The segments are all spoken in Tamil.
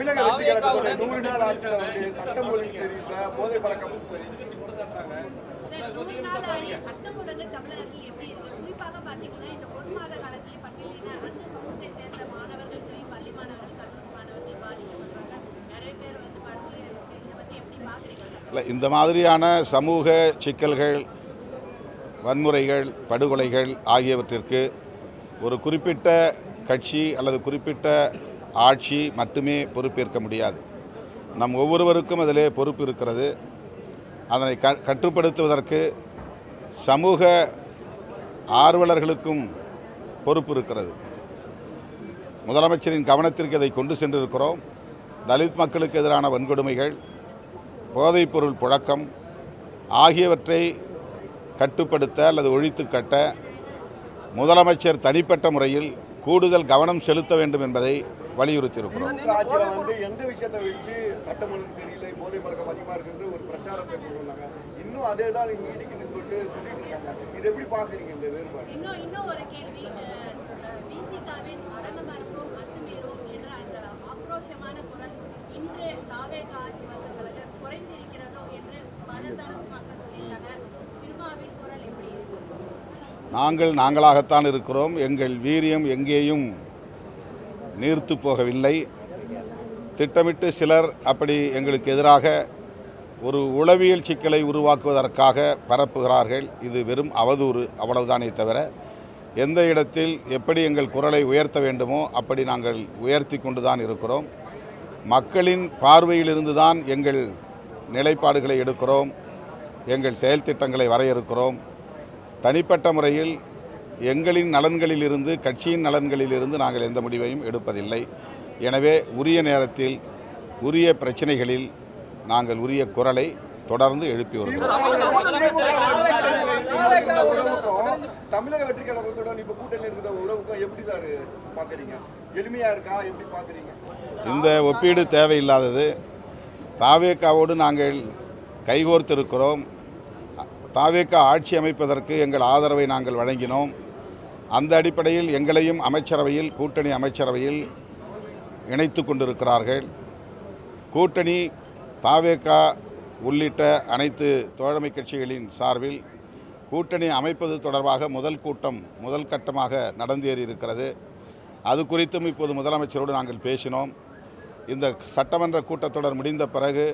தமிழக வெற்றி கழகத்தோட 100 நாள் ஆட்சியில் வந்து சட்டம் ஒழுங்கு சரியில்லை, போதை பழக்கம் சட்டம் ஒழுங்கு தமிழகத்தில் எப்படி இருக்கு? குறிப்பாக பார்த்தீங்கன்னா இந்த ஒரு மாத காலத்திலே பட்டியலின அந்த சமூகத்தை சேர்ந்த மாணவர்கள், பள்ளி மாணவர்கள், கல்லூரி மாணவர்கள் பாதிக்கப்படுறாங்க. நிறைய பேர் வந்து படுகொலை இருக்கு. இதை பற்றி எப்படி பார்க்குறீங்க? இல்லை, இந்த மாதிரியான சமூக சிக்கல்கள், வன்முறைகள், படுகொலைகள் ஆகியவற்றிற்கு ஒரு குறிப்பிட்ட கட்சி அல்லது குறிப்பிட்ட ஆட்சி மட்டுமே பொறுப்பேற்க முடியாது. நம் ஒவ்வொருவருக்கும் அதிலே பொறுப்பு இருக்கிறது. அதனை கட்டுப்படுத்துவதற்கு சமூக ஆர்வலர்களுக்கும் பொறுப்பு இருக்கிறது. முதலமைச்சரின் கவனத்திற்கு இதை கொண்டு சென்றிருக்கிறோம். தலித் மக்களுக்கு எதிரான வன்கொடுமைகள், போதைப்பொருள் புழக்கம் ஆகியவற்றை கட்டுப்படுத்த அல்லது ஒழித்து கட்ட முதலமைச்சர் தனிப்பட்ட முறையில் கூடுதல் கவனம் செலுத்த வேண்டும் என்பதை வலியுறுத்தியிருக்கிறோம். எந்த விஷயத்தை வச்சு சட்டம் ஒழுங்கு சரியில்லை, போதை பழக்கம் அதிகமாக இருக்குது ஒரு பிரச்சாரத்தை கொண்டு வந்தாங்க. இன்னும் அதே தான் நீடிக்குதுன்னு சொல்லிட்டு இருக்காங்க. இது எப்படி பார்க்குறீங்க இந்த வேறுபாடு? இன்னும் ஒரு கேள்வி, விசிகாவின் அடங்க மறுப்போம் அத்துமீறும் என்ற அந்த ஆக்ரோஷமான குரல் இன்று தாவேக ஆட்சி வந்த பிறகு குறைந்திருக்கிறதோ என்று பல தரப்பு மக்கள் சொல்லியிருக்காங்க. திருமாவின் குரல் எப்படி இருக்கு? நாங்களாகத்தான் இருக்கிறோம். எங்கள் வீரியம் எங்கேயும் நீர்த்து போகவில்லை. திட்டமிட்டு சிலர் அப்படி எங்களுக்கு எதிராக ஒரு உளவியல் சிக்கலை உருவாக்குவதற்காக பரப்புகிறார்கள். இது வெறும் அவதூறு, அவ்வளவுதானே தவிர எந்த இடத்தில் எப்படி எங்கள் குரலை உயர்த்த வேண்டுமோ அப்படி நாங்கள் உயர்த்தி கொண்டு தான் இருக்கிறோம். மக்களின் பார்வையிலிருந்து தான் எங்கள் நிலைப்பாடுகளை எடுக்கிறோம், எங்கள் செயல் திட்டங்களை வரையறுக்கிறோம். தனிப்பட்ட முறையில் எங்களின் நலன்களிலிருந்து, கட்சியின் நலன்களிலிருந்து நாங்கள் எந்த முடிவையும் எடுப்பதில்லை. எனவே உரிய நேரத்தில் உரிய பிரச்சனைகளில் நாங்கள் உரிய குரலை தொடர்ந்து எழுப்பி வருகிறோம். தமிழக வெற்றி கழகத்துடன் இப்போ கூட்டணி இருக்கிற உறவுக்கும் எப்படி சார் பார்க்குறீங்க? எளிமையாக இருக்கா? எப்படி பார்க்குறீங்க? இந்த ஒப்பீடு தேவையில்லாதது. தாவேகாவோடு நாங்கள் கைகோர்த்திருக்கிறோம். தாவேகா ஆட்சி அமைப்பதற்கு எங்கள் ஆதரவை நாங்கள் வழங்கினோம். அந்த அடிப்படையில் எங்களையும் அமைச்சரவையில், கூட்டணி அமைச்சரவையில் இணைத்து கொண்டிருக்கிறார்கள். கூட்டணி தாவேகா உள்ளிட்ட அனைத்து தோழமை கட்சிகளின் சார்பில் கூட்டணி அமைப்பது தொடர்பாக முதல் கட்டமாக நடந்தேறி இருக்கிறது. அது குறித்தும் இப்போது முதலமைச்சரோடு நாங்கள் பேசினோம். இந்த சட்டமன்ற கூட்டத்தொடர் முடிந்த பிறகு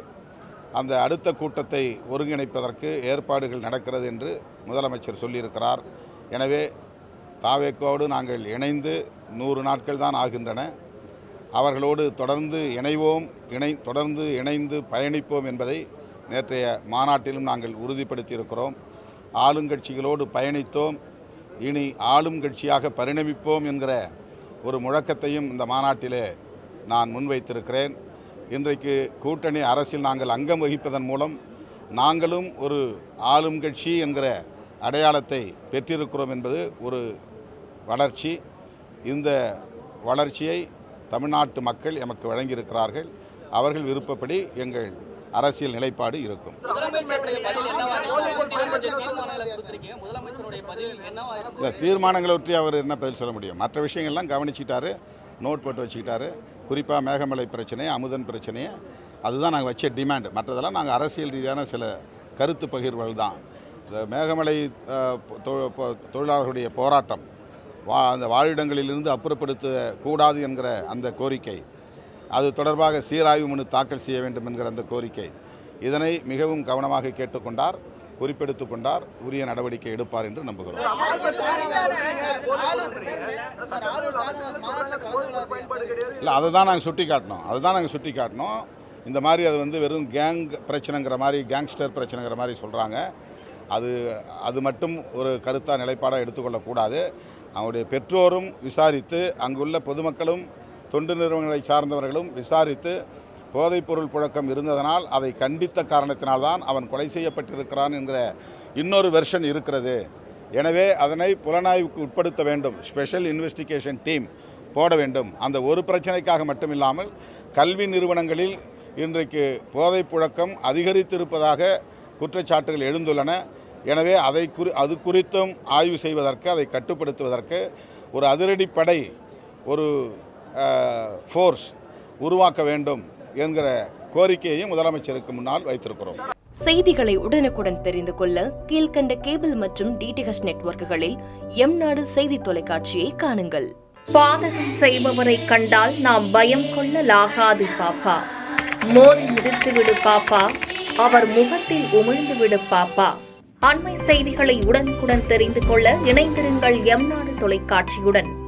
அந்த அடுத்த கூட்டத்தை ஒருங்கிணைப்பதற்கு ஏற்பாடுகள் நடக்கிறது என்று முதலமைச்சர் சொல்லியிருக்கிறார். எனவே தாவேக்காவோடு நாங்கள் இணைந்து 100 நாட்கள் தான் ஆகின்றன. அவர்களோடு தொடர்ந்து இணைந்து பயணிப்போம் என்பதை நேற்றைய மாநாட்டிலும் நாங்கள் உறுதிப்படுத்தியிருக்கிறோம். ஆளுங்கட்சிகளோடு பயணித்தோம், இனி ஆளும் கட்சியாக பரிணமிப்போம் என்கிற ஒரு முழக்கத்தையும் இந்த மாநாட்டிலே நான் முன்வைத்திருக்கிறேன். இன்றைக்கு கூட்டணி அரசில் நாங்கள் அங்கம் வகிப்பதன் மூலம் நாங்களும் ஒரு ஆளும் கட்சி என்கிற அடையாளத்தை பெற்றிருக்கிறோம் என்பது ஒரு வளர்ச்சி. இந்த வளர்ச்சியை தமிழ்நாட்டு மக்கள் எமக்கு வழங்கியிருக்கிறார்கள். அவர்கள் விருப்பப்படி எங்கள் அரசியல் நிலைப்பாடு இருக்கும். இந்த தீர்மானங்களை பற்றி அவர் என்ன பதில் சொல்ல முடியும்? மற்ற விஷயங்கள்லாம் கவனிச்சிட்டாரு, நோட் போட்டு வச்சுக்கிட்டாரு. குறிப்பாக மேகமலை பிரச்சனை, அமுதன் பிரச்சனையை அதுதான் நாங்கள் வச்ச டிமாண்ட். மற்றதெல்லாம் நாங்கள் அரசியல் ரீதியான சில கருத்து பகிர்வுகள் தான். இந்த மேகமலை தொழிலாளர்களுடைய போராட்டம், அந்த வாழிடங்களிலிருந்து அப்புறப்படுத்தக்கூடாது என்கிற அந்த கோரிக்கை, அது தொடர்பாக சீராய்வு மனு தாக்கல் செய்ய வேண்டும் என்கிற அந்த கோரிக்கை, இதனை மிகவும் கவனமாக கேட்டுக்கொண்டார், குறிப்பெடுத்து கொண்டார். உரிய நடவடிக்கை எடுப்பார் என்று நம்புகிறோம். இல்லை, அதை தான் நாங்கள் சுட்டி காட்டினோம். இந்த மாதிரி அது வந்து வெறும் கேங் பிரச்சனைங்கிற மாதிரி, கேங்ஸ்டர் பிரச்சனைங்கிற மாதிரி சொல்கிறாங்க. அது மட்டும் ஒரு கருத்தாக நிலைப்பாடாக எடுத்துக்கொள்ளக்கூடாது. அவருடைய பெற்றோரும் விசாரித்து, அங்குள்ள பொதுமக்களும் தொண்டு நிறுவனங்களை சார்ந்தவர்களும் விசாரித்து, போதைப்பொருள் புழக்கம் இருந்ததனால் அதை கண்டித்த காரணத்தினால்தான் அவன் கொலை செய்யப்பட்டிருக்கிறான் என்கிற இன்னொரு வெர்ஷன் இருக்கிறது. எனவே அதனை புலனாய்வுக்கு உட்படுத்த வேண்டும், ஸ்பெஷல் இன்வெஸ்டிகேஷன் டீம் போட வேண்டும். அந்த ஒரு பிரச்சனைக்காக மட்டுமில்லாமல் கல்வி நிறுவனங்களில் இன்றைக்கு போதைப் புழக்கம் அதிகரித்திருப்பதாக குற்றச்சாட்டுகள் எழுந்துள்ளன. எனவே அது குறித்தும் ஆய்வு செய்வதற்கு, அதை கட்டுப்படுத்துவதற்கு ஒரு அதிரடிப்படை, ஒரு ஃபோர்ஸ் உருவாக்க வேண்டும் என்கிற கோரிக்கையையும் முதலமைச்சருக்கு முன்னால் வைத்திருக்கிறோம். செய்திகளை உடனுக்குடன் தெரிந்து கொள்ள கீழ்க்கண்ட கேபிள் மற்றும் டிடிஎச் நெட்வொர்க்குகளில் எம்நாடு செய்தி தொலைக்காட்சியை காணுங்கள். பாதகம் செய்பவரை கண்டால் நாம் பயம் கொள்ளலாகாது பாப்பா. மோதி மிதித்துவிடு பாப்பா, அவர் முகத்தில் உமிழ்ந்துவிடு பாப்பா. அண்மை செய்திகளை உடனுக்குடன் தெரிந்து கொள்ள இணைந்திருங்கள் எம்நாடு தொலைக்காட்சியுடன்.